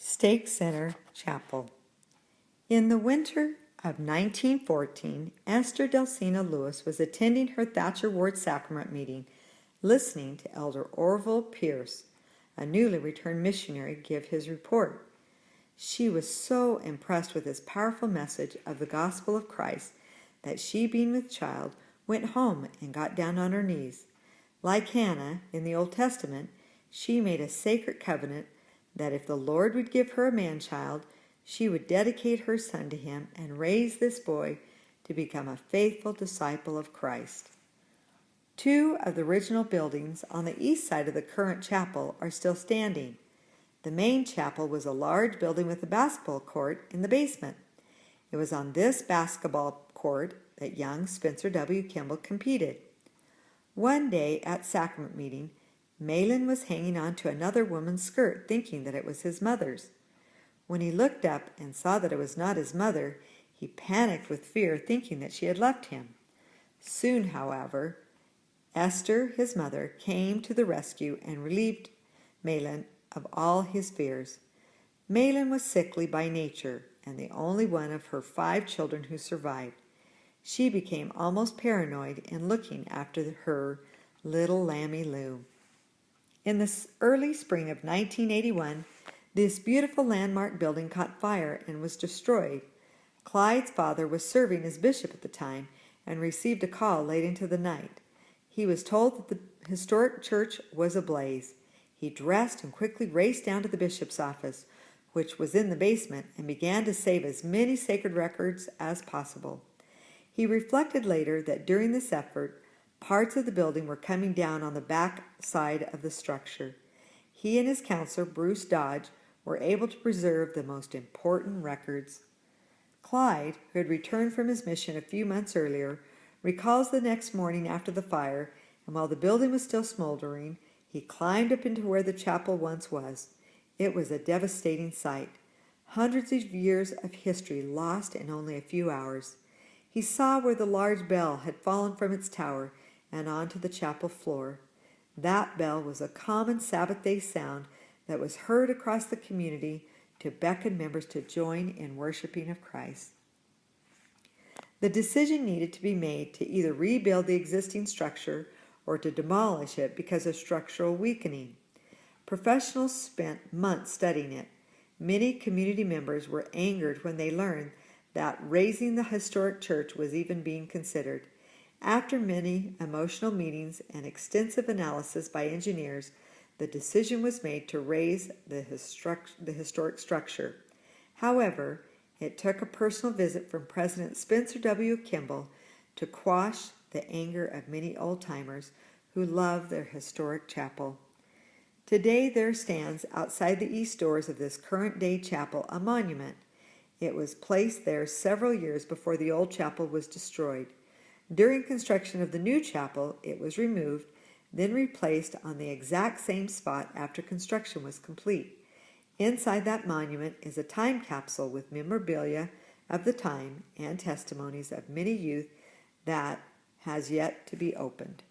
Stake Center Chapel. In the winter of 1914, Esther Delsina Lewis was attending her Thatcher Ward Sacrament meeting, listening to Elder Orville Pierce, a newly returned missionary, give his report. She was so impressed with his powerful message of the gospel of Christ that she, being with child, went home and got down on her knees. Like Hannah in the Old Testament, she made a sacred covenant that if the Lord would give her a man-child, she would dedicate her son to him and raise this boy to become a faithful disciple of Christ. 2 of the original buildings on the east side of the current chapel are still standing. The main chapel was a large building with a basketball court in the basement. It was on this basketball court that young Spencer W. Kimball competed. One day at sacrament meeting, Malin was hanging on to another woman's skirt, thinking that it was his mother's. When he looked up and saw that it was not his mother, he panicked with fear, thinking that she had left him. Soon, however, Esther, his mother, came to the rescue and relieved Malin of all his fears. Malin was sickly by nature and the only one of her 5 children who survived. She became almost paranoid in looking after her little lammy Lou. In the early spring of 1981, this beautiful landmark building caught fire and was destroyed. Clyde's father was serving as bishop at the time and received a call late into the night. He was told that the historic church was ablaze. He dressed and quickly raced down to the bishop's office, which was in the basement, and began to save as many sacred records as possible. He reflected later that during this effort, parts of the building were coming down on the back side of the structure. He and his counselor, Bruce Dodge, were able to preserve the most important records. Clyde, who had returned from his mission a few months earlier, recalls the next morning after the fire, and while the building was still smoldering, he climbed up into where the chapel once was. It was a devastating sight. Hundreds of years of history lost in only a few hours. He saw where the large bell had fallen from its tower and onto the chapel floor. That bell was a common Sabbath day sound that was heard across the community to beckon members to join in worshiping of Christ. The decision needed to be made to either rebuild the existing structure or to demolish it because of structural weakening. Professionals spent months studying it. Many community members were angered when they learned that razing the historic church was even being considered. After many emotional meetings and extensive analysis by engineers, the decision was made to raze the historic structure. However, it took a personal visit from President Spencer W. Kimball to quash the anger of many old-timers who love their historic chapel. Today there stands outside the east doors of this current-day chapel a monument. It was placed there several years before the old chapel was destroyed. During construction of the new chapel, it was removed, then replaced on the exact same spot after construction was complete. Inside that monument is a time capsule with memorabilia of the time and testimonies of many youth that has yet to be opened.